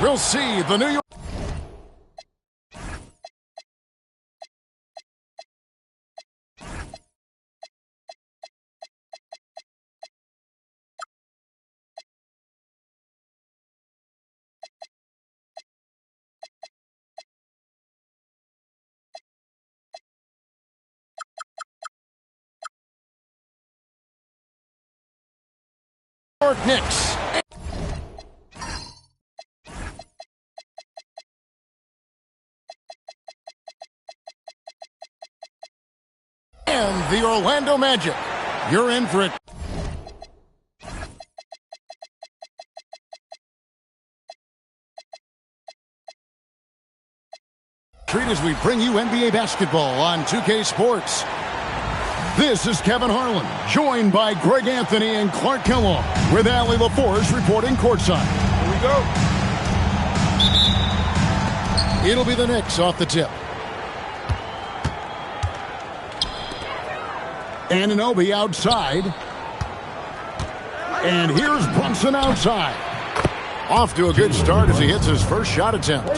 We'll see the New York. Knicks. And the Orlando Magic. You're in for it. Treat as we bring you NBA basketball on 2K Sports. This is Kevin Harlan, joined by Greg Anthony and Clark Kellogg, with Allie LaForce reporting courtside. Here we go. It'll be the Knicks off the tip. Anunoby outside. And here's Brunson outside. Off to a good start as he hits his first shot attempt.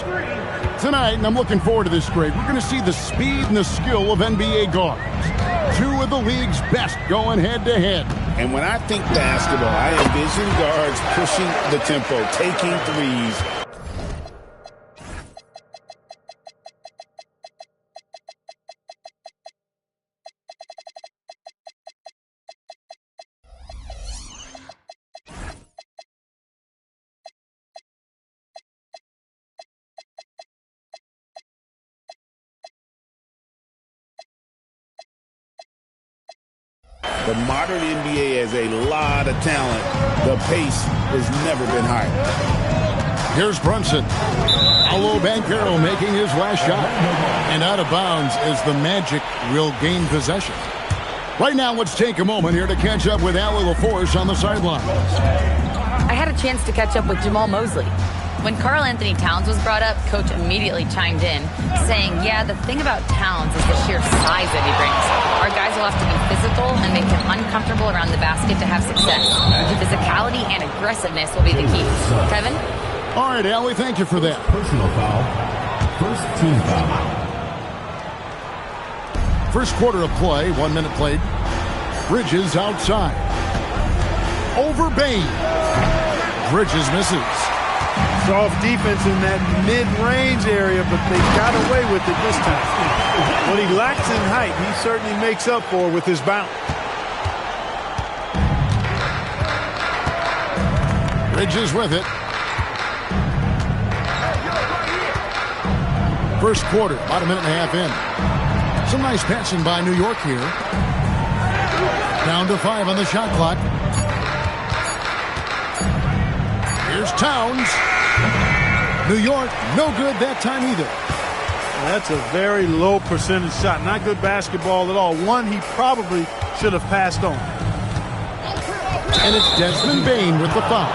Tonight, and I'm looking forward to this, Greg, we're going to see the speed and the skill of NBA guards. Two of the league's best going head-to-head. And when I think basketball, I envision guards pushing the tempo, taking threes. The modern NBA has a lot of talent. The pace has never been higher. Here's Brunson. Paolo Banchero making his last shot. And out of bounds as the Magic will gain possession. Right now, let's take a moment here to catch up with Allie LaForce on the sidelines. I had a chance to catch up with Jamal Mosley. When Karl Anthony Towns was brought up, Coach immediately chimed in, saying, yeah, the thing about Towns is the sheer size that he brings. Our guys will have to be physical and make him uncomfortable around the basket to have success. Physicality and aggressiveness will be the key. Kevin? All right, Allie, thank you for that. Personal foul. First team foul. First quarter of play, 1 minute played. Bridges outside. Over Bain. Bridges misses. Soft defense in that mid-range area, but they got away with it this time. What he lacks in height, he certainly makes up for with his bounce. Bridges with it. First quarter, about a minute and a half in. Some nice passing by New York here. Down to 5 on the shot clock. Here's Towns. New York, no good that time either. That's a very low percentage shot. Not good basketball at all. One he probably should have passed on. And it's Desmond Bain with the foul.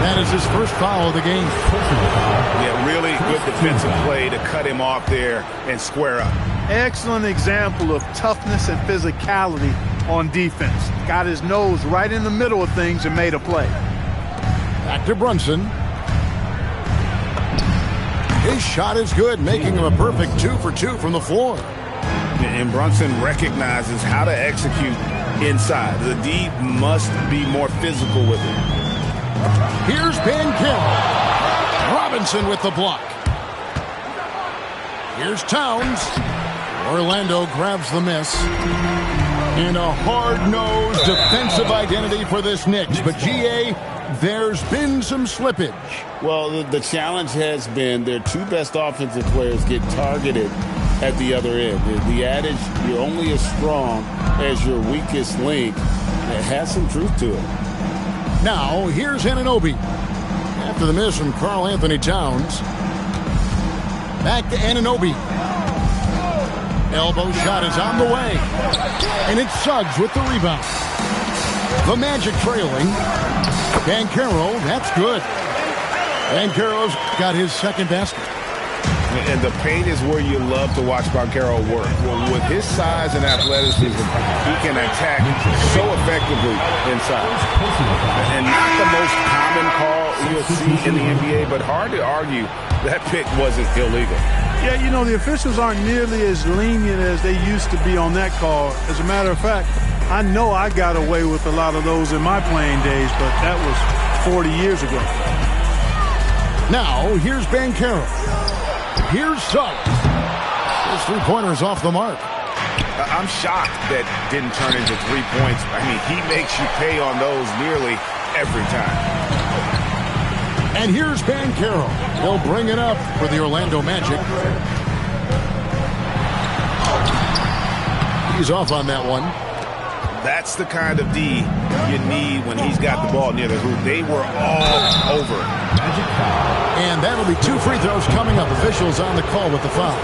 That is his first foul of the game. Yeah, really good defensive play to cut him off there and square up. Excellent example of toughness and physicality on defense. Got his nose right in the middle of things and made a play. Back to Brunson. His shot is good, making him a perfect 2 for 2 from the floor. And Brunson recognizes how to execute inside. The D must be more physical with it. Here's Banchero. Robinson with the block. Here's Towns. Orlando grabs the miss. And a hard-nosed defensive identity for this Knicks. But G.A., there's been some slippage. Well, the challenge has been their two best offensive players get targeted at the other end. The adage, you're only as strong as your weakest link, it has some truth to it. Now, here's Anunoby. After the miss from Karl Anthony Towns. Back to Anunoby. Elbow shot is on the way. And it's Suggs with the rebound. The Magic trailing. Banchero, that's good. Banchero's got his second basket. And the paint is where you love to watch Banchero work. Well, with his size and athleticism, he can attack so effectively inside. And not the most common call you'll see in the NBA, but hard to argue that pick wasn't illegal. Yeah, you know, the officials aren't nearly as lenient as they used to be on that call. As a matter of fact, I know I got away with a lot of those in my playing days, but that was 40 years ago. Now, here's Banchero. Here's Suggs. His three-pointer's off the mark. I'm shocked that didn't turn into 3 points. I mean, he makes you pay on those nearly every time. And here's Banchero. He'll bring it up for the Orlando Magic. He's off on that one. That's the kind of D you need when he's got the ball near the hoop. They were all over. And that'll be 2 free throws coming up. Officials on the call with the foul.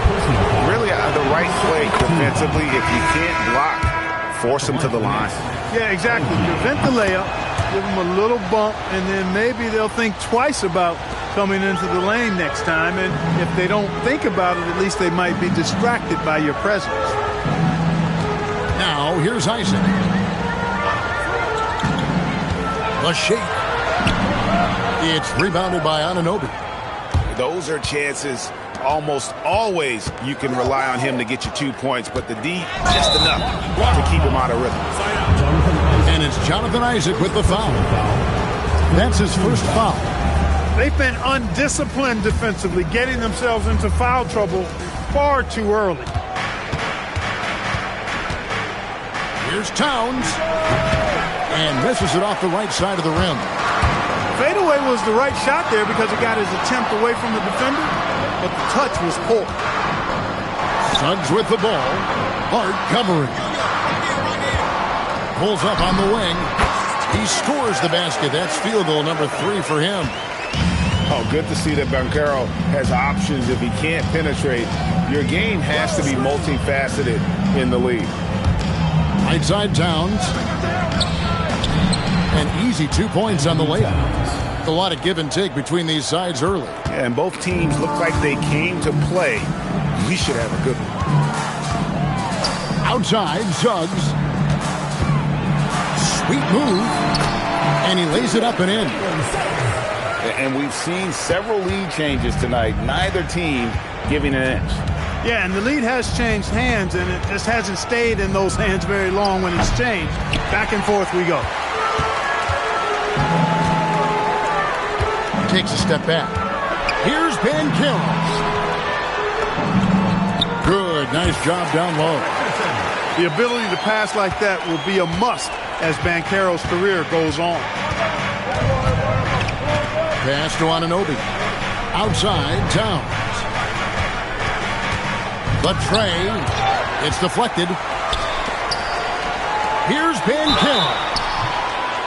Really the right play defensively. If you can't block, force him to the line. Yeah, exactly. Prevent the layup, give them a little bump, and then maybe they'll think twice about coming into the lane next time. And if they don't think about it, at least they might be distracted by your presence. Now, here's Isaac. The shake. It's rebounded by Anunoby. Those are chances almost always you can rely on him to get you 2 points, but the D, just enough to keep him out of rhythm. And it's Jonathan Isaac with the foul. That's his first foul. They've been undisciplined defensively, getting themselves into foul trouble far too early. Here's Towns. And misses it off the right side of the rim. Fadeaway was the right shot there because it got his attempt away from the defender, but the touch was poor. Suggs with the ball. Hard covering. Pulls up on the wing. He scores the basket. That's field goal number 3 for him. Oh, good to see that Banchero has options if he can't penetrate. Your game has to be multifaceted in the league. Right side Towns. An easy 2 points on the layup. A lot of give and take between these sides early. Yeah, and both teams look like they came to play. We should have a good one. Outside, Suggs. Sweet move. And he lays it up and in. And we've seen several lead changes tonight. Neither team giving an inch. Yeah, and the lead has changed hands, and it just hasn't stayed in those hands very long when it's changed. Back and forth we go. Takes a step back. Here's Banchero. Good, nice job down low. The ability to pass like that will be a must as Banchero's career goes on. Pass to Anunoby. Outside, Towns. The tray. It's deflected. Here's Banchero.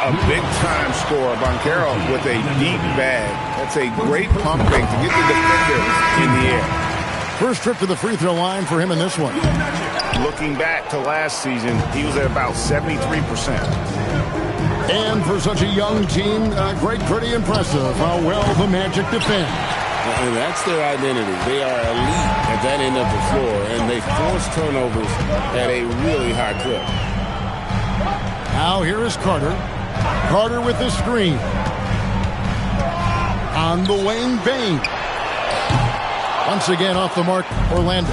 A big-time scorer, Banchero with a deep bag. That's a great pump fake to get the defender in the air. First trip to the free throw line for him in this one. Looking back to last season, he was at about 73%. And for such a young team, pretty impressive how well the Magic defend. And that's their identity. They are elite at that end of the floor, and they force turnovers at a really high clip. Now here is Carter. Carter with the screen. On the wing, Bane. Once again off the mark, Orlando.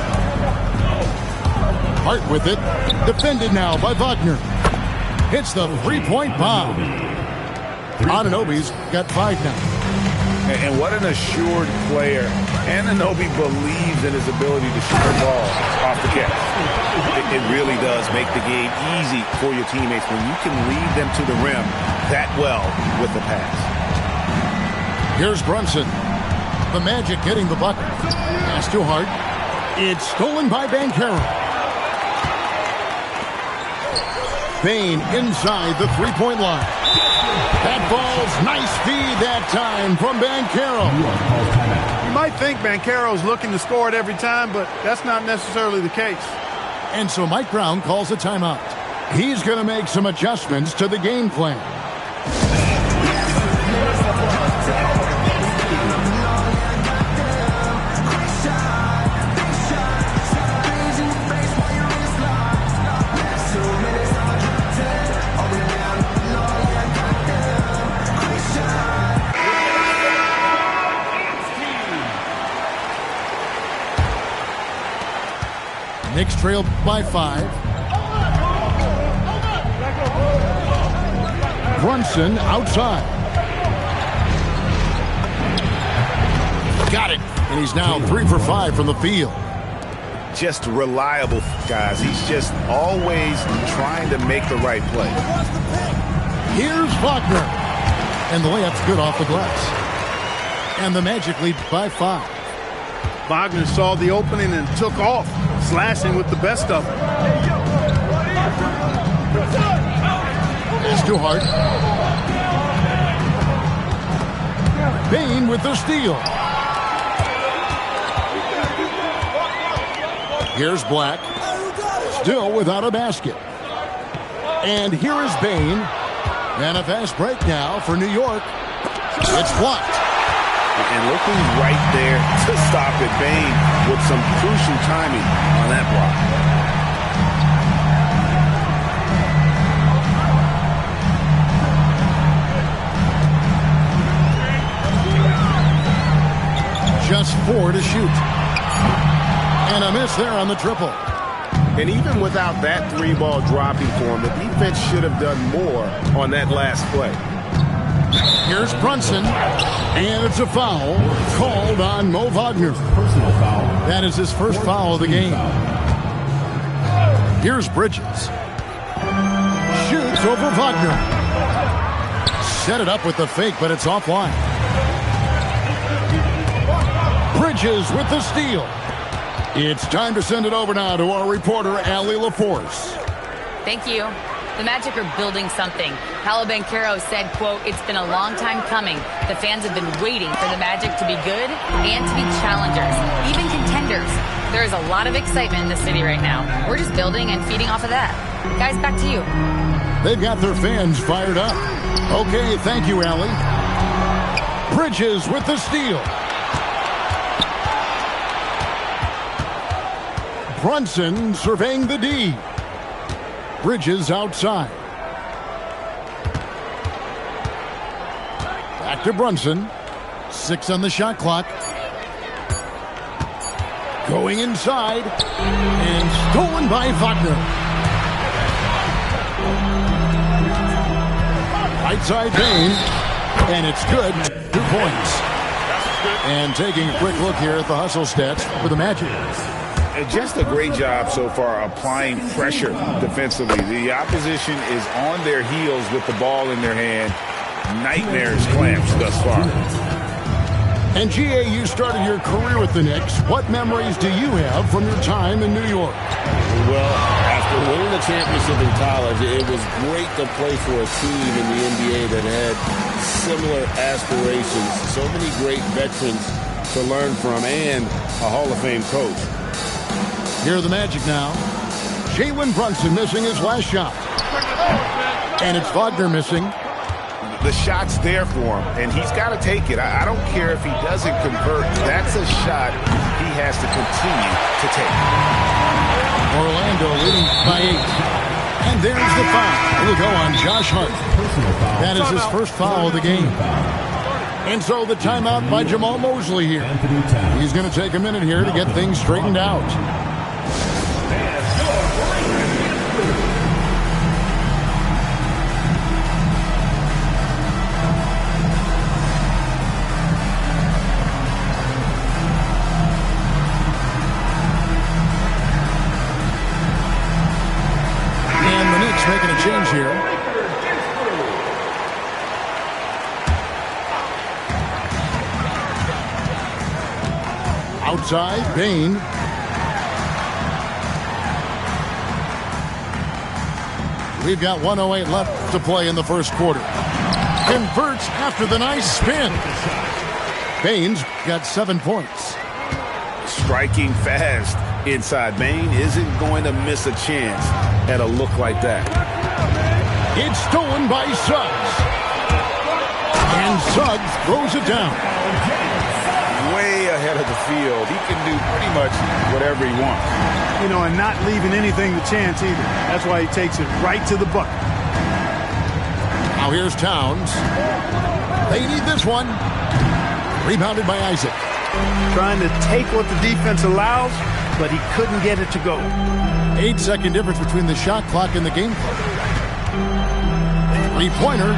Hart with it. Defended now by Wagner. Hits the three-point bomb. Anunoby's got 5 now. And what an assured player. Anunoby believes in his ability to shoot the ball off the catch. It really does make the game easy for your teammates when you can lead them to the rim that well with the pass. Here's Brunson. The Magic getting the bucket. Pass to Hart. It's stolen by Banchero. Bane inside the three-point line. That ball's nice feed that time from Banchero. You might think Banchero's looking to score it every time, but that's not necessarily the case. And so Mike Brown calls a timeout. He's going to make some adjustments to the game plan. Knicks trail by 5. Brunson outside. Got it. And he's now 3 for 5 from the field. Just reliable, guys. He's just always trying to make the right play. Here's Wagner. And the layup's good off the glass. And the Magic lead by 5. Wagner saw the opening and took off, slashing with the best of them. It's too hard. Bain with the steal. Here's Black. Still without a basket. And here is Bain. And a fast break now for New York. It's blocked. And look who's right there to stop it. Bain with some crucial timing on that block. Just 4 to shoot. And a miss there on the triple. And even without that 3-ball dropping for him, the defense should have done more on that last play. Here's Brunson, and it's a foul called on Mo Wagner. Personal foul. That is his first foul of the game. Here's Bridges. Shoots over Wagner. Set it up with the fake, but it's offline. Bridges with the steal. It's time to send it over now to our reporter, Allie LaForce. Thank you. The Magic are building something. Paolo Banchero said, quote, "It's been a long time coming. The fans have been waiting for the Magic to be good and to be challengers, even contenders. There is a lot of excitement in the city right now. We're just building and feeding off of that." Guys, back to you. They've got their fans fired up. Okay, thank you, Allie. Bridges with the steal. Brunson surveying the D. Bridges outside. Back to Brunson. 6 on the shot clock. Going inside. And stolen by Wagner. Right side Bain. And it's good. 2 points. And taking a quick look here at the hustle stats for the Magic. Just a great job so far applying pressure defensively. The opposition is on their heels with the ball in their hand. Nightmares clamps thus far. And GA, you started your career with the Knicks. What memories do you have from your time in New York? Well, after winning the championship in college, it was great to play for a team in the NBA that had similar aspirations. So many great veterans to learn from and a Hall of Fame coach. Here are the Magic now. Jalen Brunson missing his last shot. And it's Wagner missing. The shot's there for him, and he's got to take it. I don't care if he doesn't convert. That's a shot he has to continue to take. Orlando leading by 8. And there's the foul. It'll go on Josh Hart. That is his first foul of the game. And so the timeout by Jamal Mosley here. He's going to take a minute here to get things straightened out. And the Knicks making a change here. Outside, Bain. We've got 1:08 left to play in the first quarter. Converts after the nice spin. Bain's got 7 points. Striking fast inside. Bain isn't going to miss a chance at a look like that. It's stolen by Suggs. And Suggs throws it down. Way ahead of the field. He can do pretty much whatever he wants. You know, and not leaving anything to chance either. That's why he takes it right to the bucket. Now here's Towns. They need this one. Rebounded by Isaac. Trying to take what the defense allows but he couldn't get it to go. 8-second difference between the shot clock and the game clock. Three-pointer.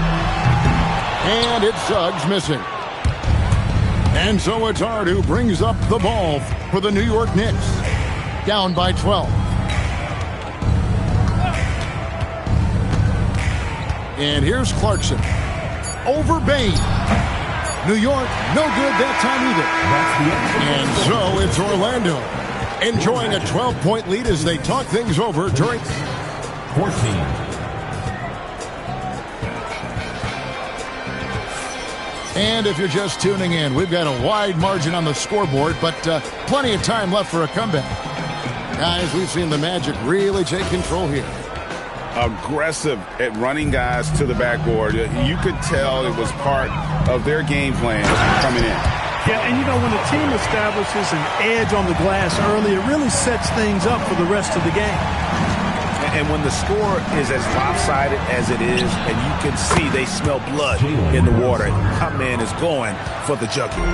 And it's Suggs missing. And so it's Hart who brings up the ball for the New York Knicks. Down by 12. And here's Clarkson. Over Bain. New York, no good that time either. And so it's Orlando enjoying a 12-point lead as they talk things over during 14. And if you're just tuning in, we've got a wide margin on the scoreboard, but plenty of time left for a comeback. Guys, we've seen the Magic really take control here. Aggressive at running guys to the backboard. You could tell it was part of their game plan coming in. Yeah, and you know, when a team establishes an edge on the glass early, it really sets things up for the rest of the game. And when the score is as lopsided as it is, and you can see they smell blood in the water, my man is going for the jugular.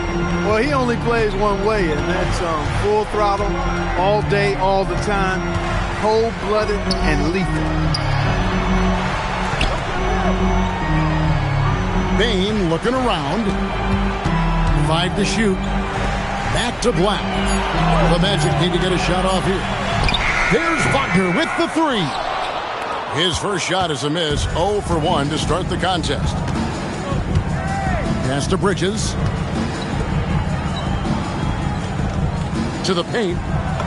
Well, he only plays one way, and that's full throttle, all day, all the time, cold-blooded and lethal. Bain looking around. 5 to shoot. Back to Black. The Magic need to get a shot off here. There's Wagner with the 3. His first shot is a miss. 0 for 1 to start the contest. Pass to Bridges. To the paint.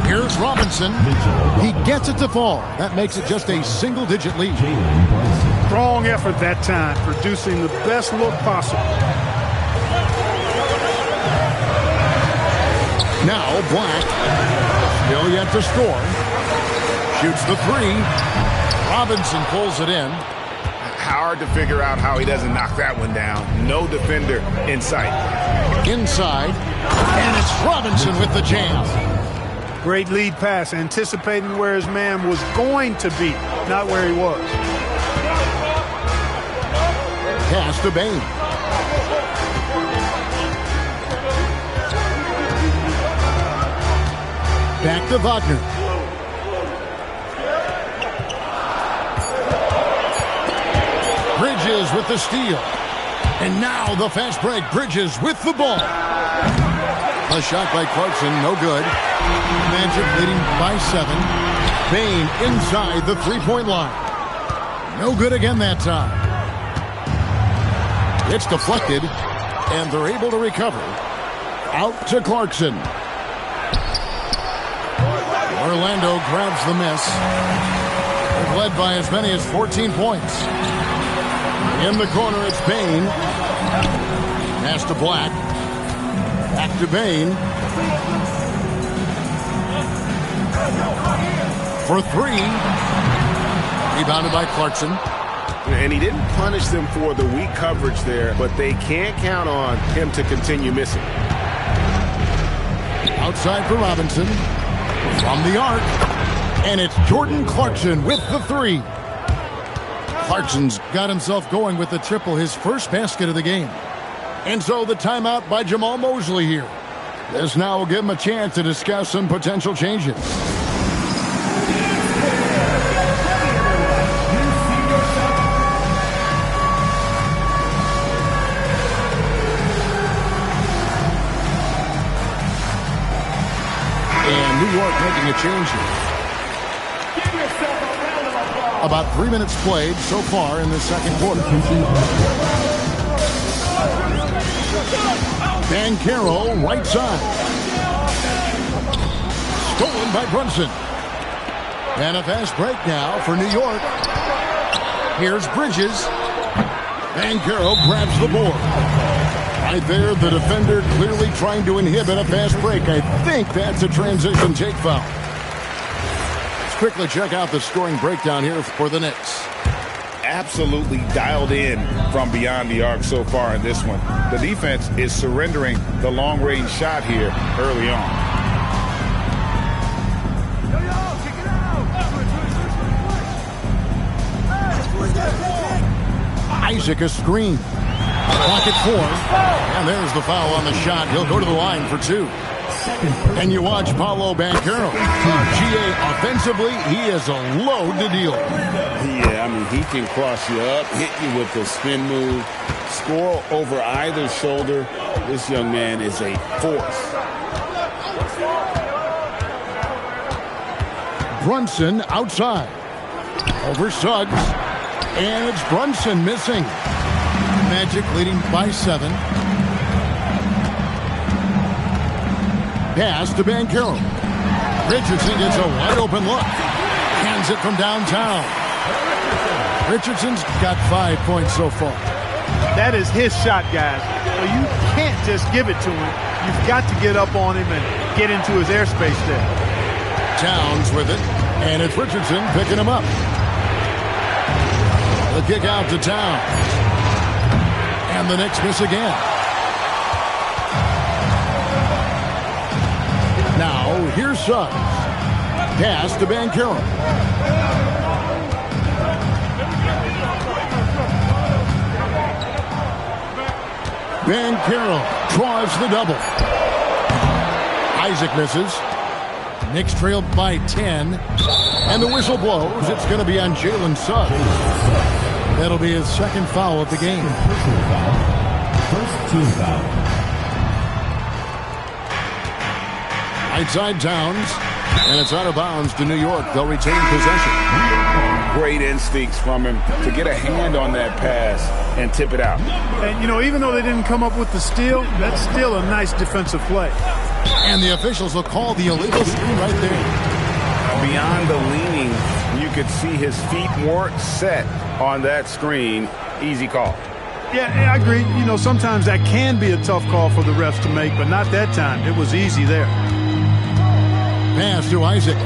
Here's Robinson. He gets it to fall. That makes it just a single-digit lead. Strong effort that time, producing the best look possible. Now Black, still yet to score. Shoots the 3. Robinson pulls it in. Hard to figure out how he doesn't knock that one down. No defender in sight. Inside, and it's Robinson with the jam. Great lead pass, anticipating where his man was going to be, not where he was. Pass to Bain. Back to Wagner. Bridges with the steal. And now the fast break. Bridges with the ball. A shot by Clarkson, no good. Magic leading by 7. Bain inside the three-point line. No good again that time. It's deflected, and they're able to recover. Out to Clarkson. Orlando grabs the miss. They've led by as many as 14 points. In the corner, it's Bain. Pass to Black. Back to Bain. For 3. Rebounded by Clarkson. And he didn't punish them for the weak coverage there, but they can't count on him to continue missing. Outside for Robinson. From the arc. And it's Jordan Clarkson with the 3. Clarkson's got himself going with the triple, his first basket of the game. And so the timeout by Jamal Mosley here. This now will give him a chance to discuss some potential changes. And New York making a change here. About 3 minutes played so far in the second quarter. Banchero, right side. Stolen by Brunson. And a fast break now for New York. Here's Bridges. Banchero grabs the board. Right there, the defender clearly trying to inhibit a fast break. I think that's a transition take foul. Let's quickly check out the scoring breakdown here for the Knicks. Absolutely dialed in from beyond the arc so far in this one. The defense is surrendering the long-range shot here early on. Isaac a screen. Clock at 4. And there's the foul on the shot. He'll go to the line for 2. And you watch Paolo Banchero. GA offensively, he is a load to deal with. Yeah, I mean, he can cross you up, hit you with the spin move, score over either shoulder. This young man is a force. Brunson outside. Over Suggs. And it's Brunson missing. Magic leading by 7. Pass to Banchero. Richardson gets a wide open look. Hands it from downtown. Richardson's got 5 points so far. That is his shot, guys. So you can't just give it to him. You've got to get up on him and get into his airspace there. Towns with it. And it's Richardson picking him up. The kick out to Towns. And the Knicks miss again. Now, here's Suggs. Pass to Banchero. Banchero draws the double. Isaac misses. Knicks trailed by 10. And the whistle blows. It's going to be on Jalen Suggs. That'll be his second foul of the game. First team foul. Right side Towns. And it's out of bounds to New York. They'll retain possession. Great instincts from him to get a hand on that pass and tip it out. And, you know, even though they didn't come up with the steal, that's still a nice defensive play. And the officials will call the illegal screen right there. Beyond the leaning, you could see his feet weren't set on that screen. Easy call. Yeah, I agree. You know, sometimes that can be a tough call for the refs to make, but not that time. It was easy there. Pass to Isaac.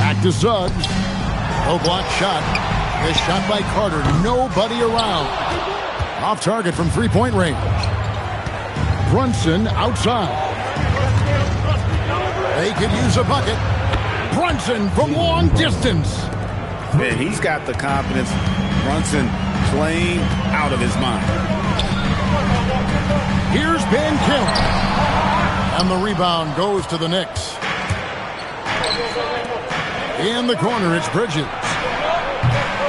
Back to Suggs. No block shot. This shot by Carter. Nobody around. Off target from three-point range. Brunson outside. They could use a bucket. Brunson from long distance. Man, he's got the confidence. Brunson playing out of his mind. Here's Banchero. And the rebound goes to the Knicks. In the corner, it's Bridges.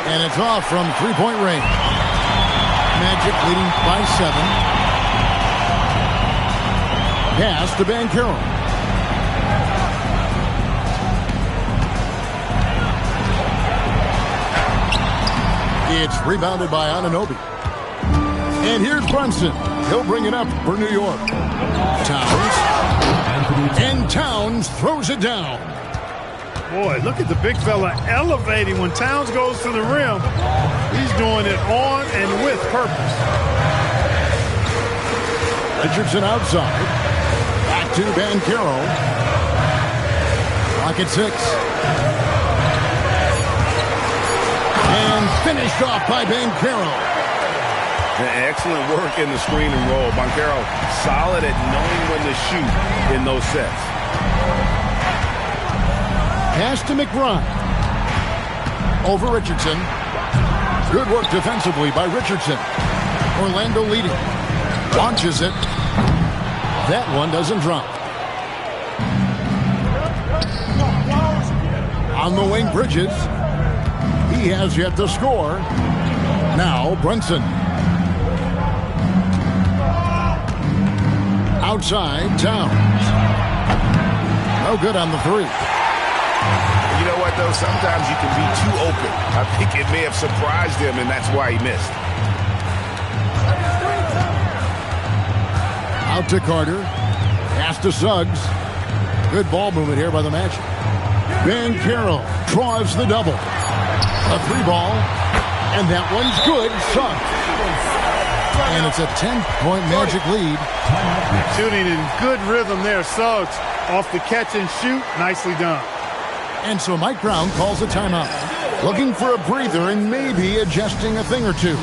And it's off from three-point range. Magic leading by 7. Pass to Banchero. It's rebounded by Anunoby. And here's Brunson. He'll bring it up for New York. Towns. And Towns throws it down. Boy, look at the big fella elevating when Towns goes to the rim. He's doing it on and with purpose. Richardson outside. Back to Banchero. Clock at 6. And finished off by Banchero. Excellent work in the screen and roll. Banchero solid at knowing when to shoot in those sets. Pass to McBride. Over Richardson. Good work defensively by Richardson. Orlando leading. Launches it. That one doesn't drop. On the wing, Bridges. He has yet to score. Now, Brunson. Outside, Towns. No good on the 3. You know what, though? Sometimes you can be too open. I think it may have surprised him, and that's why he missed. Out to Carter. Pass to Suggs. Good ball movement here by the Magic. Banchero drives the double. A 3-ball. And that one's good. Suggs. And it's a 10-point Magic lead. Shooting in good rhythm there. Suggs off the catch and shoot. Nicely done. And so Mike Brown calls a timeout. Looking for a breather and maybe adjusting a thing or two.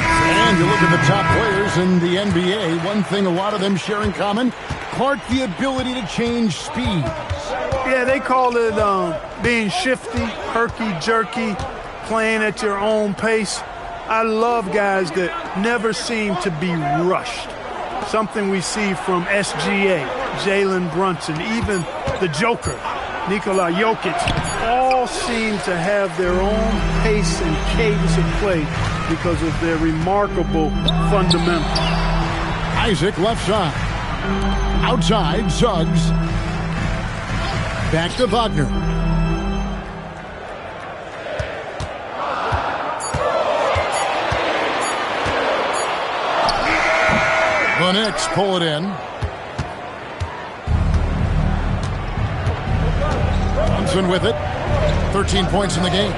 And you look at the top players in the NBA. One thing a lot of them share in common, Clark, the ability to change speeds. Yeah, they call it being shifty, herky-jerky, playing at your own pace. I love guys that never seem to be rushed. Something we see from SGA, Jalen Brunson, even the Joker, Nikola Jokic, all seem to have their own pace and cadence of play because of their remarkable fundamentals. Isaac left side. Outside, Suggs. Back to Wagner. The Knicks pull it in. Brunson with it. 13 points in the game.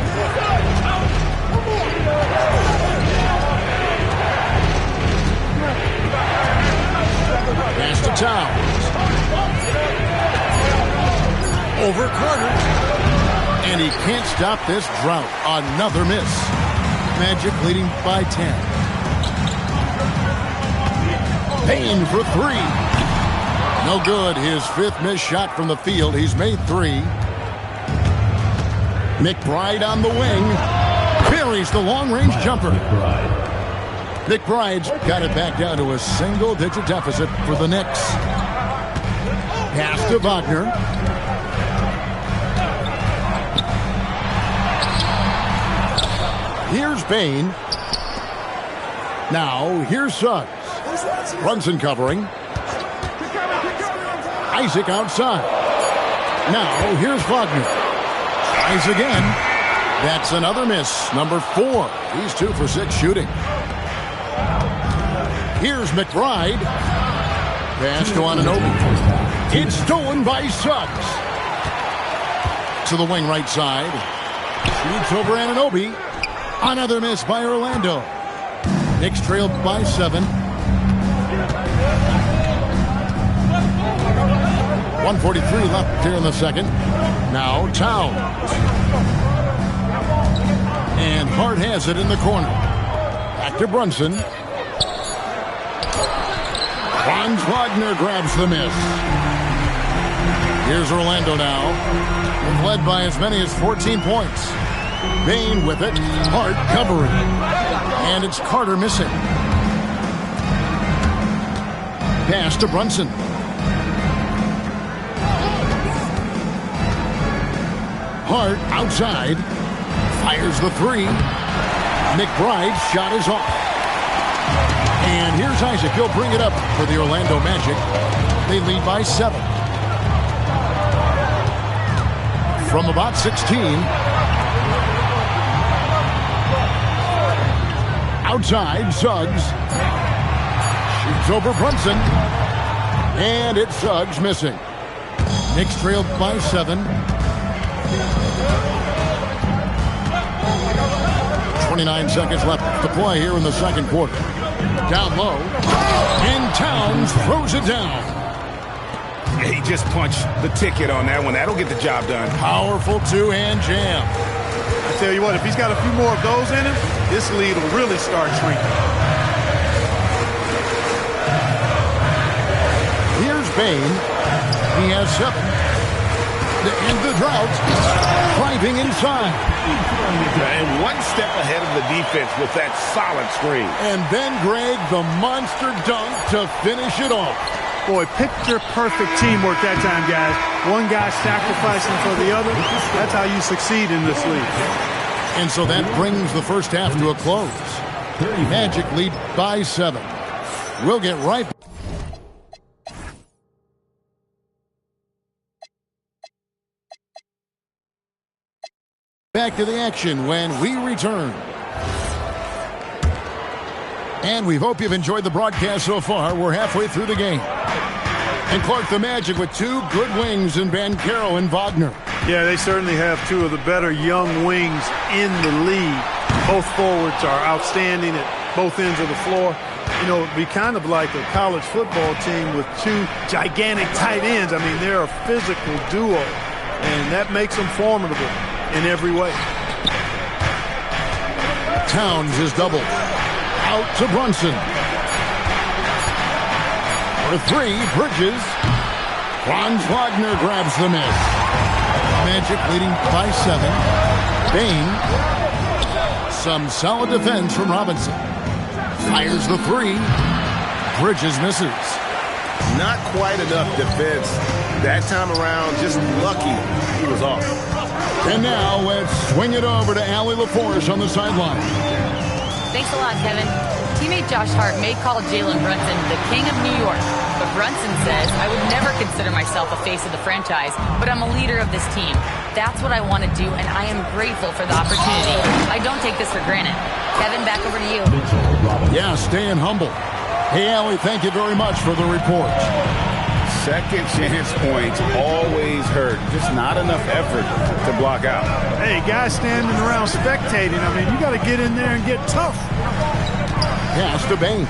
Pass to Towns. Over Carter. And he can't stop this drought. Another miss. Magic leading by 10. Payne for three. No good. His fifth missed shot from the field. He's made three. McBride on the wing. Buries the long-range jumper. McBride's got it back down to a single-digit deficit for the Knicks. Pass to Wagner. Here's Payne. Now, here's Suggs. Brunson covering. Isaac outside. Now, here's Wagner. Tries again. That's another miss. Number 4. He's 2 for 6 shooting. Here's McBride. Pass to Anunoby. It's stolen by Suggs. To the wing right side. Shoots over Anunoby. Another miss by Orlando. Knicks trailed by 7. 1:43 left here in the second. Now Towns. And Hart has it in the corner. Back to Brunson. Franz Wagner grabs the miss. Here's Orlando now. They've led by as many as 14 points. Payne with it. Hart covering. And it's Carter missing. Pass to Brunson. Hart outside. Fires the three. McBride's shot is off. And here's Isaac. He'll bring it up for the Orlando Magic. They lead by 7. From about 16. Outside, Suggs. Shoots over Brunson. And it's Suggs missing. Knicks trailed by 7. 29 seconds left to play here in the second quarter. Down low. And Towns throws it down. He just punched the ticket on that one. That'll get the job done. Powerful two-hand jam. I tell you what, if he's got a few more of those in him, this lead will really start shrinking. Here's Payne. He has 7. To end the drought. Driving inside. And one step ahead of the defense with that solid screen. And then Greg, the monster dunk to finish it off. Boy, picture-perfect teamwork that time, guys. One guy sacrificing for the other. That's how you succeed in this league. And so that brings the first half to a close. Magic lead by 7. We'll get right back to the action when we return. And we hope you've enjoyed the broadcast so far. We're halfway through the game. And Clark, the Magic with 2 good wings in Banchero and Wagner. Yeah, they certainly have 2 of the better young wings in the league. Both forwards are outstanding at both ends of the floor. You know, it'd be kind of like a college football team with 2 gigantic tight ends. I mean, they're a physical duo, and that makes them formidable in every way. Towns is doubled. Out to Brunson. For 3, Bridges. Franz Wagner grabs the miss. Magic leading by 7. Payne. some solid defense from Robinson. Fires the three. Bridges misses. Not quite enough defense. That time around, just lucky he was off. And now let's swing it over to Allie LaForce on the sideline. Thanks a lot, Kevin. Teammate Josh Hart may call Jalen Brunson the king of New York, but Brunson says, I would never consider myself a face of the franchise, but I'm a leader of this team. That's what I want to do, and I am grateful for the opportunity. I don't take this for granted. Kevin, back over to you. Yeah, staying humble. Hey, Allie, thank you very much for the report. Second chance points always hurt. Just not enough effort to block out. Hey, guys standing around spectating. I mean, you got to get in there and get tough. Pass to Bain.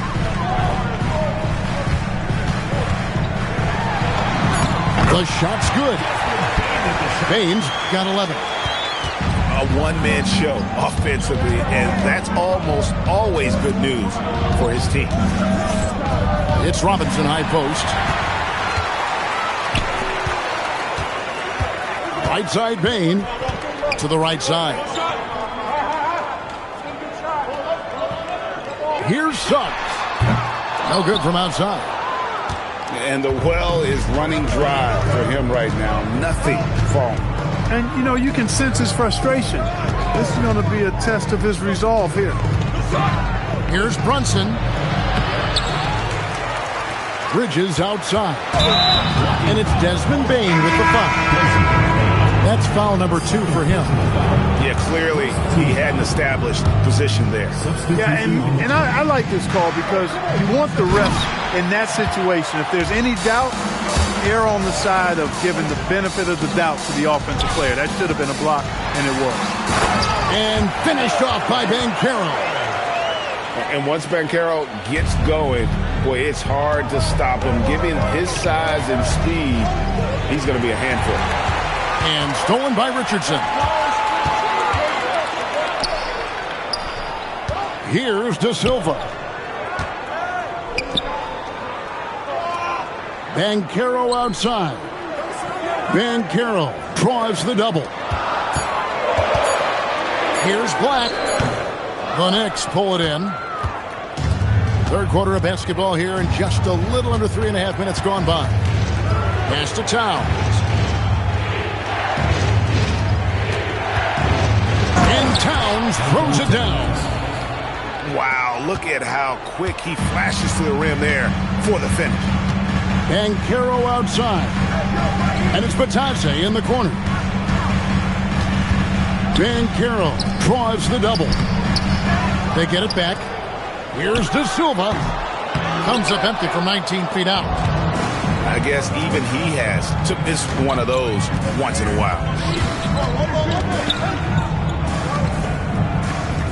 The shot's good. Bain's got 11. A one-man show offensively, and that's almost always good news for his team. It's Robinson high post. Right side Bain to the right side. Here's Suggs. No good from outside. And the well is running dry for him right now. Nothing falling. And, you know, you can sense his frustration. This is going to be a test of his resolve here. Here's Brunson. Bridges outside. And it's Desmond Bain with the foul. That's foul number 2 for him. Yeah, clearly he had an established position there. Yeah, and I like this call because you want the refs in that situation. If there's any doubt, err on the side of giving the benefit of the doubt to the offensive player. That should have been a block, and it was. And finished off by Banchero. And once Banchero gets going, boy, it's hard to stop him. Given his size and speed, he's going to be a handful. And stolen by Richardson. Here's De Silva. Banchero outside. Banchero draws the double. Here's Black. The Knicks pull it in. Third quarter of basketball here, and just a little under 3.5 minutes gone by. Pass to Towns. And Towns throws it down. Wow, look at how quick he flashes to the rim there for the finish. Banchero outside. And it's Batase in the corner. Banchero draws the double. They get it back. Here's De Silva. Comes up empty from 19 feet out. I guess even he has to miss one of those once in a while.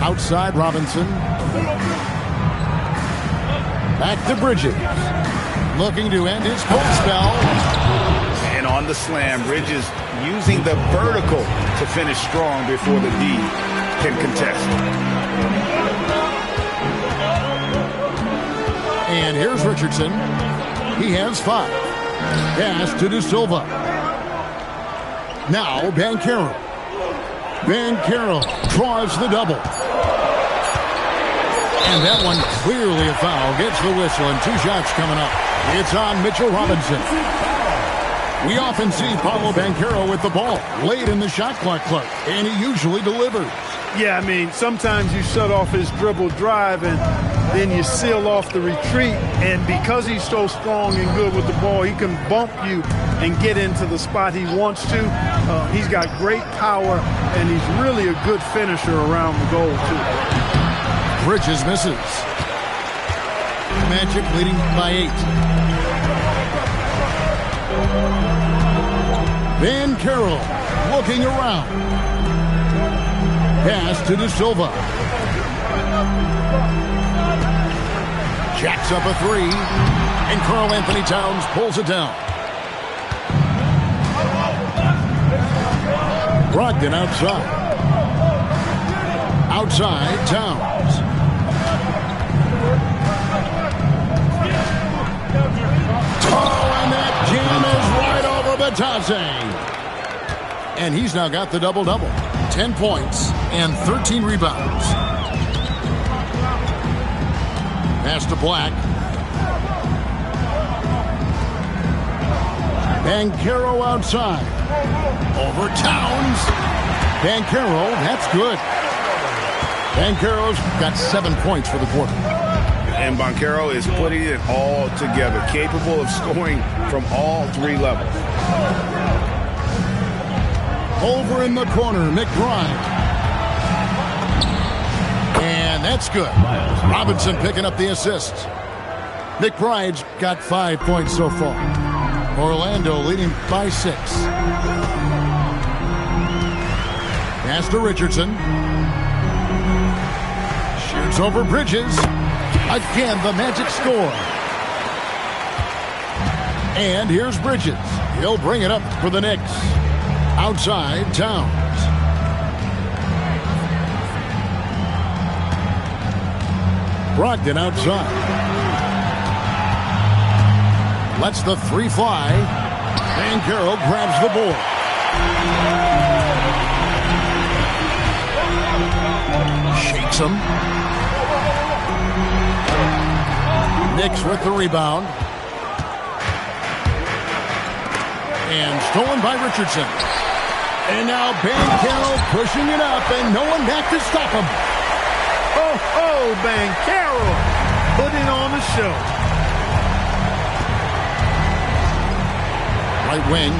Outside Robinson. Back to Bridges. Looking to end his cold spell. And on the slam, Bridges using the vertical to finish strong before the D can contest. And here's Richardson. He has 5. Pass to De Silva. Now Banchero. Banchero draws the double. And that one clearly a foul. Gets the whistle, and 2 shots coming up. It's on Mitchell Robinson. We often see Paolo Banchero with the ball late in the shot clock, and he usually delivers. Yeah, I mean, sometimes you shut off his dribble drive, and then you seal off the retreat. And because he's so strong and good with the ball, he can bump you and get into the spot he wants to. He's got great power, and he's really a good finisher around the goal, too. Bridges misses. Magic leading by 8. Banchero looking around. Pass to De Silva. Jacks up a 3. And Karl Anthony Towns pulls it down. Brogdon outside. Outside, Towns. And that jam is right over Batase. And he's now got the double-double. 10 points and 13 rebounds. Pass to Black. Banchero outside. Over Towns. Banchero, that's good. Banchero's got 7 points for the quarter. And Banchero is putting it all together, capable of scoring from all 3 levels. Over in the corner, McBride. And that's good. Robinson picking up the assist. McBride's got 5 points so far. Orlando leading by 6. Pass to Richardson. Shoots over Bridges. Again, the Magic score. And here's Bridges. He'll bring it up for the Knicks. Outside, Towns. Brogdon outside. Lets the 3 fly. Banchero grabs the board. Shakes him. Knicks with the rebound. And stolen by Richardson. And now Banchero pushing it up, and no one back to stop him. Oh, Banchero putting on the show. Right wing.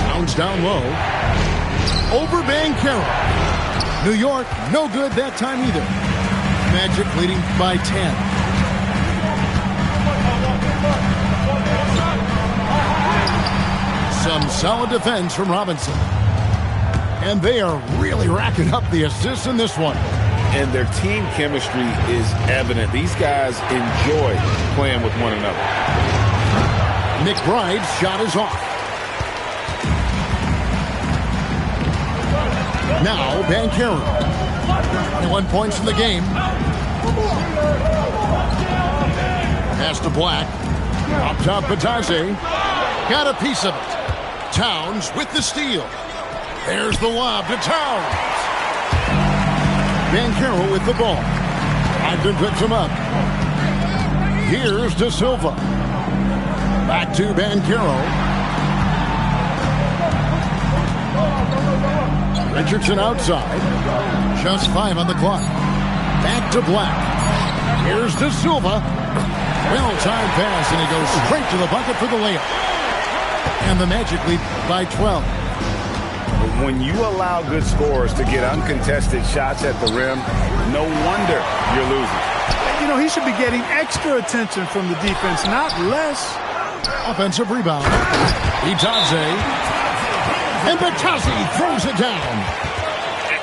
Towns down low. Over Banchero. New York, no good that time either. Magic leading by 10. Some solid defense from Robinson. And they are really racking up the assists in this one. And their team chemistry is evident. These guys enjoy playing with one another. McBride's shot is off. Now Banchero. 1 points in the game. Pass to Black. Up top, Batase. Got a piece of it. Towns with the steal. There's the lob to Towns. Banchero with the ball. Brogdon picks him up. Here's De Silva. Back to Banchero. Richardson outside. Just 5 on the clock. Back to Black. Here's De Silva. Well-timed pass, and he goes straight to the bucket for the layup. And the Magic lead by 12. When you allow good scorers to get uncontested shots at the rim, no wonder you're losing. You know, he should be getting extra attention from the defense, not less. Offensive rebound. Itaze. And Batase throws it down.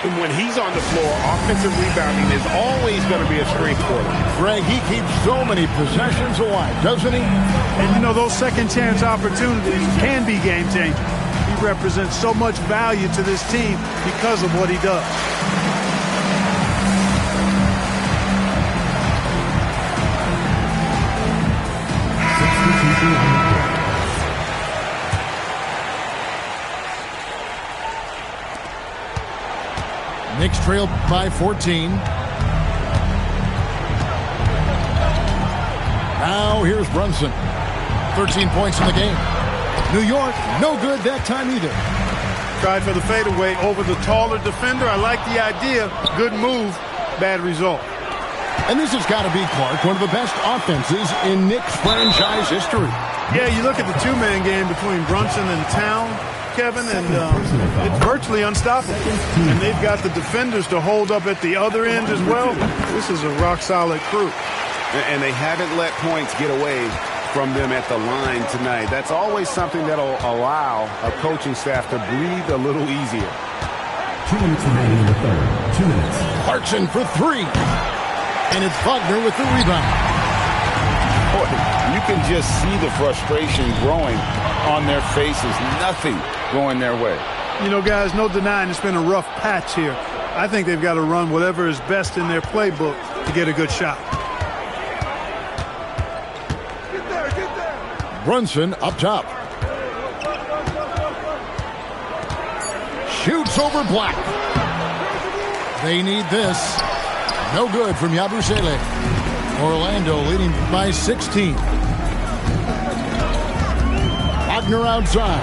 And when he's on the floor, offensive rebounding is always going to be a strength for him. Greg, he keeps so many possessions alive, doesn't he? And, you know, those second-chance opportunities can be game-changing. He represents so much value to this team because of what he does. Knicks trail by 14. Now here's Brunson. 13 points in the game. New York, no good that time either. Tried for the fadeaway over the taller defender. I like the idea. Good move. Bad result. And this has got to be, Clark, one of the best offenses in Knicks franchise history. Yeah, you look at the two-man game between Brunson and Town, Kevin, and it's virtually unstoppable. And they've got the defenders to hold up at the other end as well. This is a rock-solid crew. And they haven't let points get away from them at the line tonight. That's always something that'll allow a coaching staff to breathe a little easier. 2 minutes remaining in the third. 2 minutes. Clarkson for 3. And it's Wagner with the rebound. Boy, you can just see the frustration growing on their faces. Nothing going their way. You know, guys, no denying it's been a rough patch here. I think they've got to run whatever is best in their playbook to get a good shot. Brunson up top. shoots over Black. They need this. No good from Yabusele. Orlando leading by 16. Wagner outside.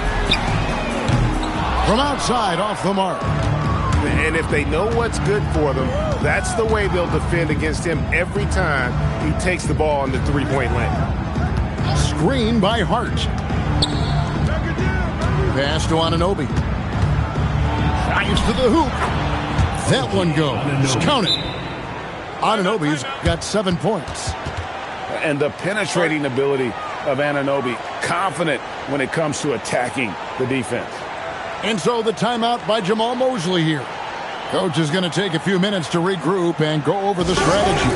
From outside, off the mark. And if they know what's good for them, that's the way they'll defend against him every time he takes the ball in the three-point lane. Screen by Hart. Pass to Anunoby. Drives to the hoop. That one goes. Count it. Anunoby's got 7 points. And the penetrating ability of Anunoby, confident when it comes to attacking the defense. And so the timeout by Jamal Mosley here. Coach is going to take a few minutes to regroup and go over the strategy.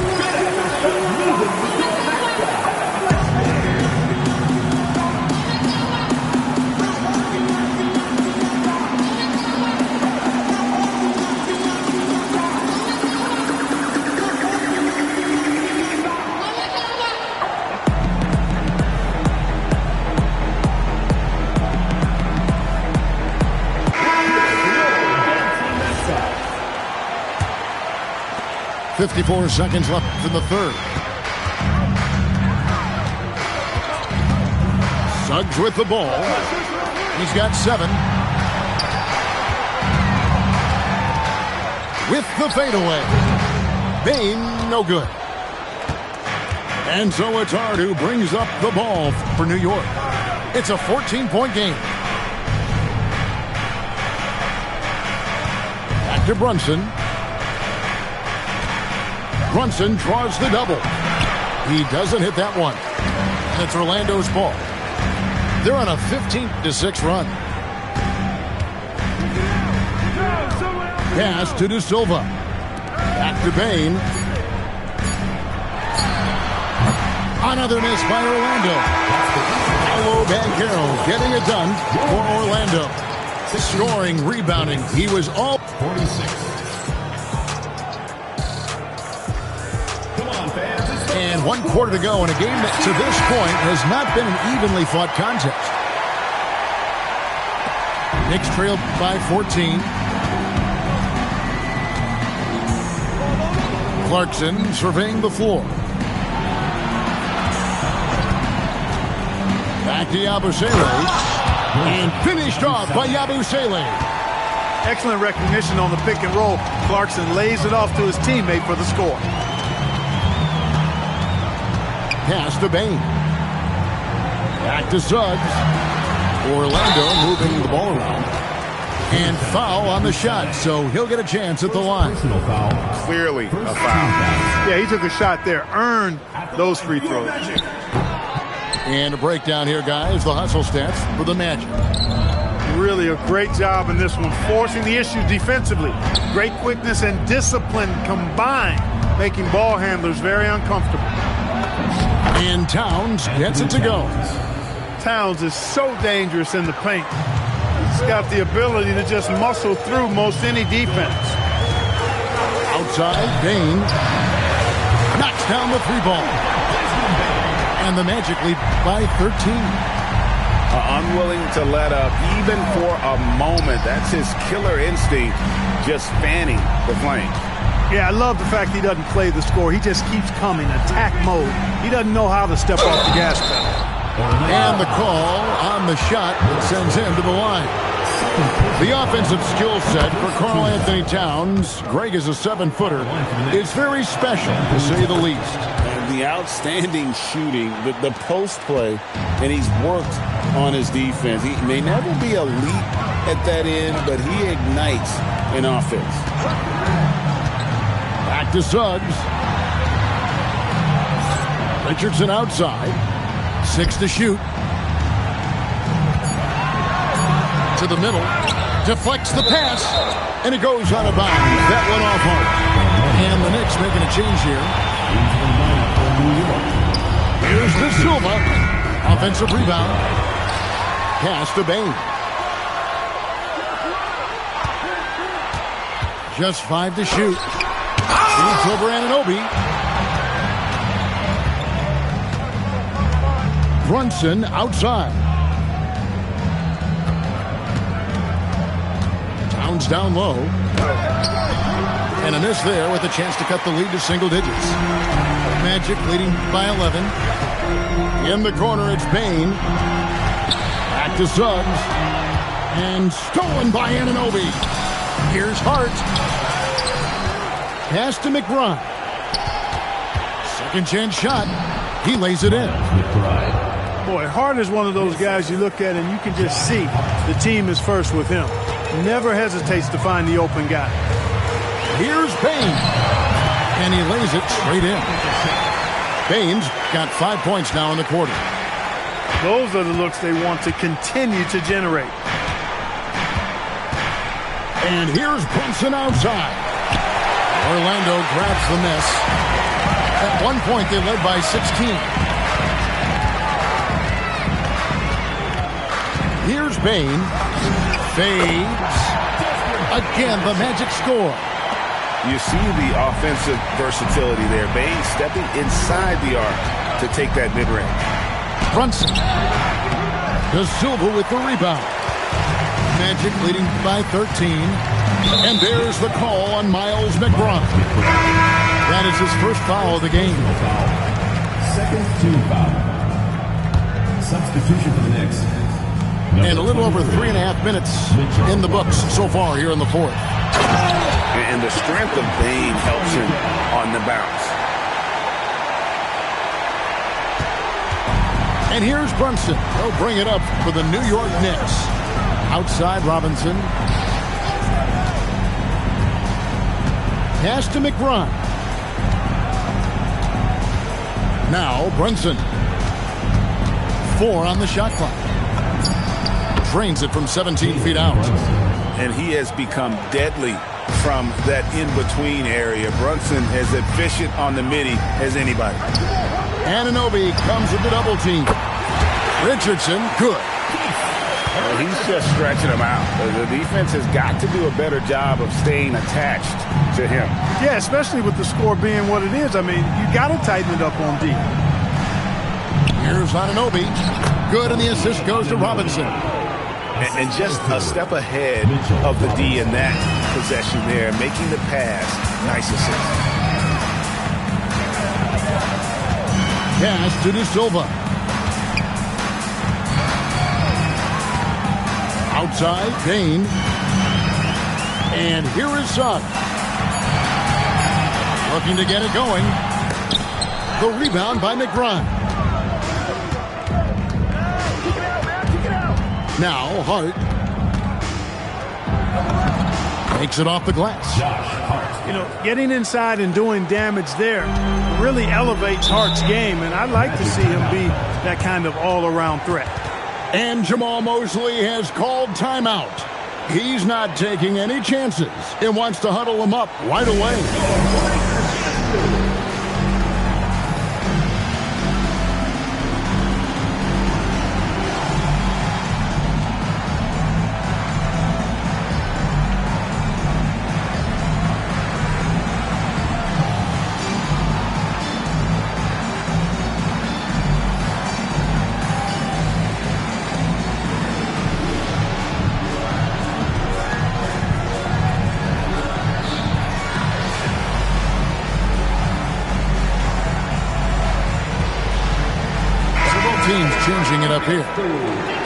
54 seconds left in the third. Suggs with the ball. He's got 7. With the fadeaway. Bain, no good. And so it's Hart who brings up the ball for New York. It's a 14-point game. Back to Brunson. Brunson draws the double. He doesn't hit that one. And it's Orlando's ball. They're on a 15-6 run. Pass to De Silva. Back to Bain. Another miss by Orlando. Paolo Banchero getting it done for Orlando. Scoring, rebounding. He was all 46. And 1 quarter to go in a game that to this point has not been an evenly fought contest. Knicks trailed by 14. Clarkson surveying the floor. Back to Yabusele. And finished off by Yabusele. Excellent recognition on the pick and roll. Clarkson lays it off to his teammate for the score. Pass to Bain. Back to Suggs. Orlando moving the ball around. And foul on the shot, so he'll get a chance at the line. Personal foul. Clearly a foul. Yeah, he took a shot there, earned those free throws. And a breakdown here, guys. The hustle stats for the Magic. Really a great job in this one, forcing the issue defensively. Great quickness and discipline combined, making ball handlers very uncomfortable. And Towns gets it to go. Towns is so dangerous in the paint. He's got the ability to just muscle through most any defense. Outside, Bain knocks down the 3-ball. And the Magic lead by 13. Unwilling to let up even for a moment. That's his killer instinct, just fanning the flames. Yeah, I love the fact he doesn't play the score. He just keeps coming, attack mode. He doesn't know how to step off the gas pedal. And the call on the shot that sends him to the line. The offensive skill set for Karl Anthony Towns, Greg is a 7-footer, is very special, to say the least. And the outstanding shooting, the post play, and he's worked on his defense. He may never be elite at that end, but he ignites an offense. Back to Suggs. Richardson outside. 6 to shoot. To the middle. Deflects the pass. And it goes out of bounds. That went off hard. And the Knicks making a change here. Here's De Silva. Offensive rebound. Pass to Bain. Just 5 to shoot. Shoots over Anunoby. Brunson outside. Jones down low. And a miss there with a chance to cut the lead to single digits. Magic leading by 11. In the corner, it's Bain. Back to Suggs. And stolen by Anunoby. Here's Hart. Pass to McBride. Second chance shot. He lays it in. Boy, Hart is one of those guys you look at and you can just see the team is first with him. Never hesitates to find the open guy. Here's Bain. And he lays it straight in. Bain's got 5 points now in the quarter. Those are the looks they want to continue to generate. And here's Brunson outside. Orlando grabs the miss. At one point, they led by 16. Here's Bain. Fades. Again, the Magic score. You see the offensive versatility there. Bain stepping inside the arc to take that mid-range. Brunson. De Silva with the rebound. Magic leading by 13. And there's the call on Miles McBride. That is his first foul of the game. Second team foul. Substitution for the Knicks. And a little over 3.5 minutes in the books so far here in the fourth. And the strength of Bain helps him on the bounce. And here's Brunson. He'll bring it up for the New York Knicks. Outside Robinson. Pass to McBride. Now Brunson. 4 on the shot clock. Drains it from 17 feet out. And he has become deadly from that in-between area. Brunson is efficient on the midi as anybody. Anunoby comes with the double team. Richardson, good. Well, he's just stretching him out. The defense has got to do a better job of staying attached to him. Yeah, especially with the score being what it is. I mean, you got to tighten it up on D. Here's Anunoby. Good, and the assist goes to Robinson. And just a step ahead of the D in that possession there, making the pass. Nice assist. Pass to De Silva. Outside, Bain. And here is Suggs. Looking to get it going. The rebound by McBride. Now Hart makes it off the glass. You know, getting inside and doing damage there really elevates Hart's game, and I'd like to see him be that kind of all-around threat. And Jamal Mosley has called timeout. He's not taking any chances and wants to huddle him up right away. Changing it up here.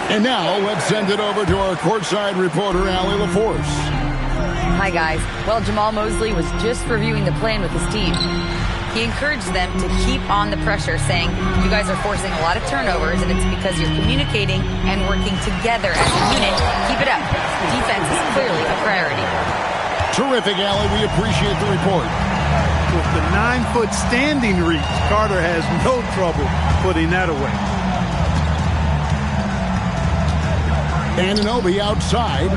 And now let's send it over to our courtside reporter, Allie LaForce. Hi, guys. Well, Jamal Mosley was just reviewing the plan with his team. He encouraged them to keep on the pressure, saying, you guys are forcing a lot of turnovers, and it's because you're communicating and working together as a unit. Keep it up. Defense is clearly a priority. Terrific, Allie. We appreciate the report. With the 9-foot standing reach, Carter has no trouble putting that away. Anunoby outside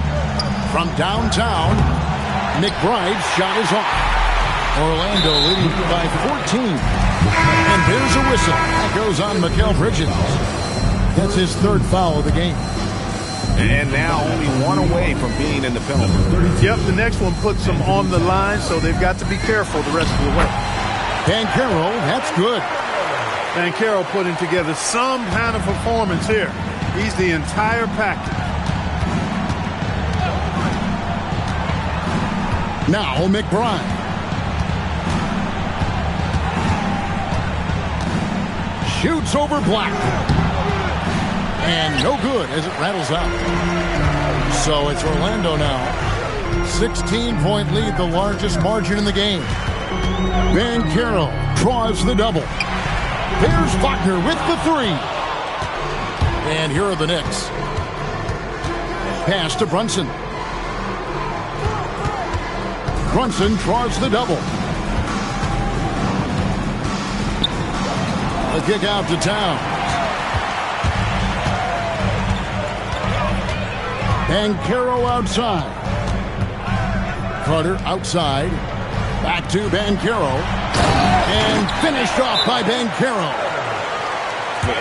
from downtown. McBride's shot is off. Orlando leading by 14. And there's a whistle. That goes on Mikal Bridges. That's his third foul of the game. And now only one away from being in the penalty. Yep, the next one puts them on the line, so they've got to be careful the rest of the way. Banchero, that's good. Banchero putting together some kind of performance here. He's the entire package. Now McBride. Shoots over Black. And no good as it rattles out. So it's Orlando now. 16-point lead, the largest margin in the game. Van Carroll draws the double. There's Wagner with the three. And here are the Knicks. Pass to Brunson. Brunson draws the double. The kick out to Towns. Banchero outside. Carter outside. Back to Banchero. And finished off by Banchero.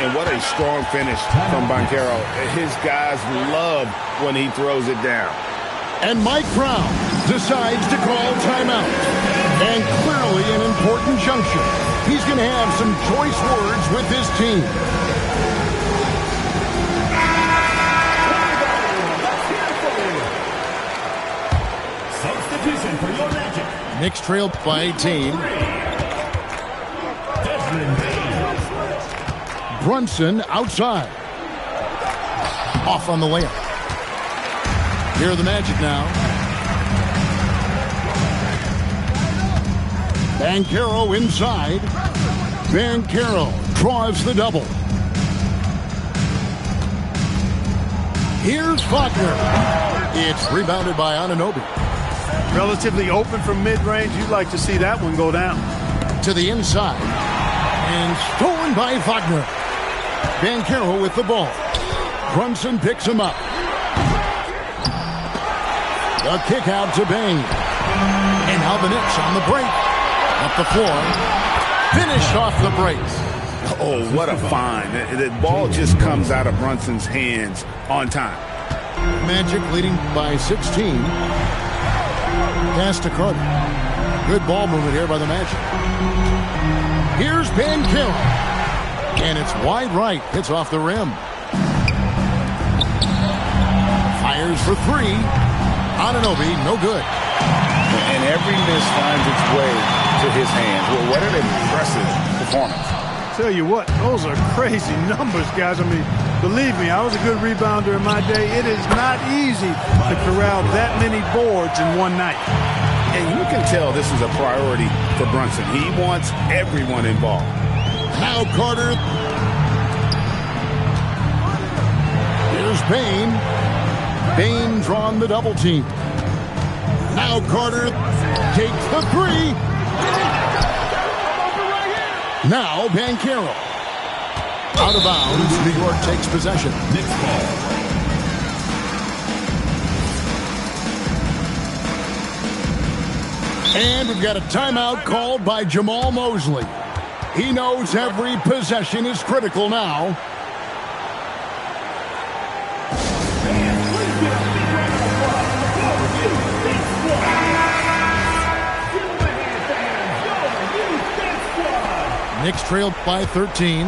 And what a strong finish from Banchero. His guys love when he throws it down. And Mike Brown decides to call timeout. And clearly an important juncture. He's going to have some choice words with his team. Substitution for your Magic. Knicks trailed by 18. Brunson outside. Off on the layup. Here are the Magic now. Banchero inside. Banchero draws the double. Here's Wagner. It's rebounded by Anunoby. Relatively open from mid-range. You'd like to see that one go down. To the inside. And stolen by Wagner. Banchero with the ball. Brunson picks him up. The kick out to Bain. And now the Knicks on the break. Up the floor. Finished off the brace. Oh, what a find. The ball just comes out of Brunson's hands on time. Magic leading by 16. Pass to Carter. Good ball movement here by the Magic. Here's Banchero. And it's wide right. Hits off the rim. Fires for three. Anunoby, no good. And every miss finds its way to his hands. Well, what an impressive performance. Tell you what, those are crazy numbers, guys. I mean, believe me, I was a good rebounder in my day. It is not easy to corral that many boards in one night. And you can tell this is a priority for Brunson. He wants everyone involved. Now Carter. Here's Bain. Bain drawn the double team. Now Carter takes the three. Now Banchero. Out of bounds. New York takes possession. Knicks ball. And we've got a timeout called by Jamal Mosley. He knows every possession is critical now. Knicks trailed by 13.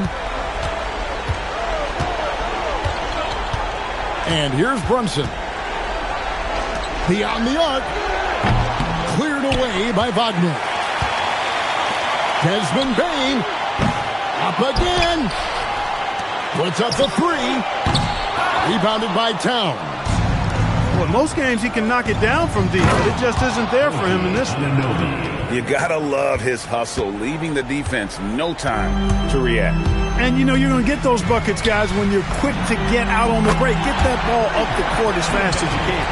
And here's Brunson. Beyond the arc. Cleared away by Wagner. Desmond Bain. Up again. Puts up the three. Rebounded by Towns. Well, in most games he can knock it down from deep, but it just isn't there for him in this one. You gotta love his hustle, leaving the defense no time to react. And you know you're going to get those buckets, guys, when you're quick to get out on the break. Get that ball up the court as fast as you can.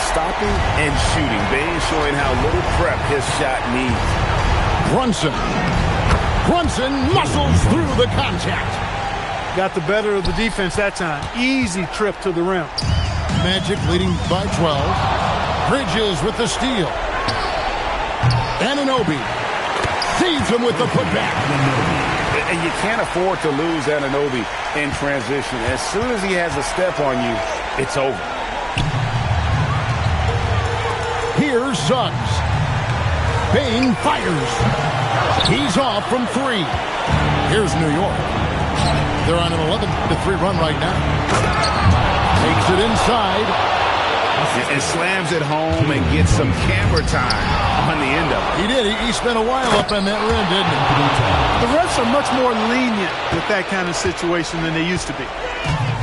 Stopping and shooting. Bain showing how little prep his shot needs. Brunson. Brunson muscles through the contact. Got the better of the defense that time. Easy trip to the rim. Magic leading by 12. Bridges with the steal. Anunoby sees him with the putback. And you can't afford to lose Anunoby in transition. As soon as he has a step on you, it's over. Here's Suggs. Bain fires. He's off from three. Here's New York. They're on an 11-3 run right now. Takes it inside. and slams it home and gets some camera time on the end of it. He did. He spent a while up on that rim, didn't he? The refs are much more lenient with that kind of situation than they used to be.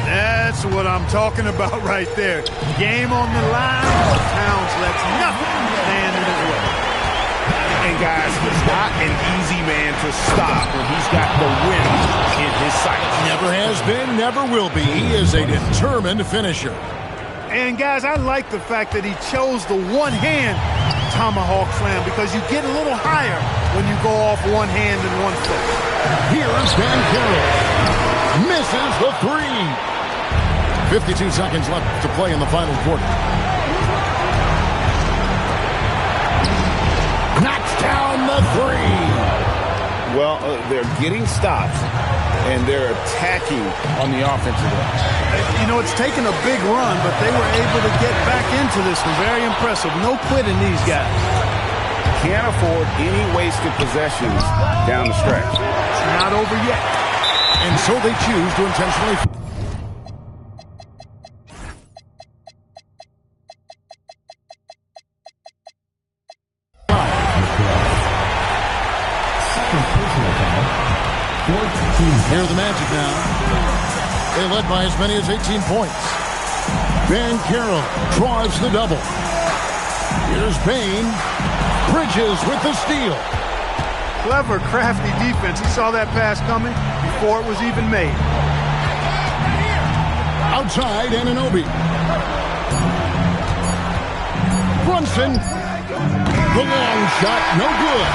That's what I'm talking about right there. Game on the line. Towns lets nothing stand in his way. And guys, he's not an easy man to stop when he's got the win in his sights. Never has been, never will be. He is a determined finisher. And guys, I like the fact that he chose the one-hand tomahawk slam because you get a little higher when you go off one hand and one foot. Here's Van Carroll. Misses the three. 52 seconds left to play in the final quarter. Knocks down the three. Well, they're getting stops, and they're attacking on the offensive end. You know, it's taken a big run, but they were able to get back into this one. Very impressive. No quitting these guys. Can't afford any wasted possessions down the stretch. It's not over yet. And so they choose to intentionally... Here are the Magic now. They led by as many as 18 points. Van Carroll draws the double. Here's Payne. Bridges with the steal. Clever, crafty defense. He saw that pass coming before it was even made. Outside, Anunoby. Brunson. The long shot, no good.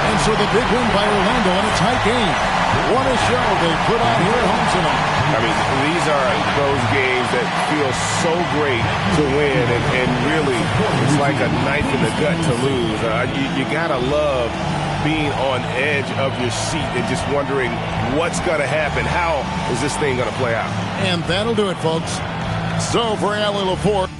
And so the big win by Orlando in a tight game. What a show they put on here at home tonight. I mean, these are those games that feel so great to win, and really, it's like a knife in the gut to lose. You gotta love being on edge of your seat and just wondering what's gonna happen. How is this thing gonna play out? And that'll do it, folks. So for Allie LaForte.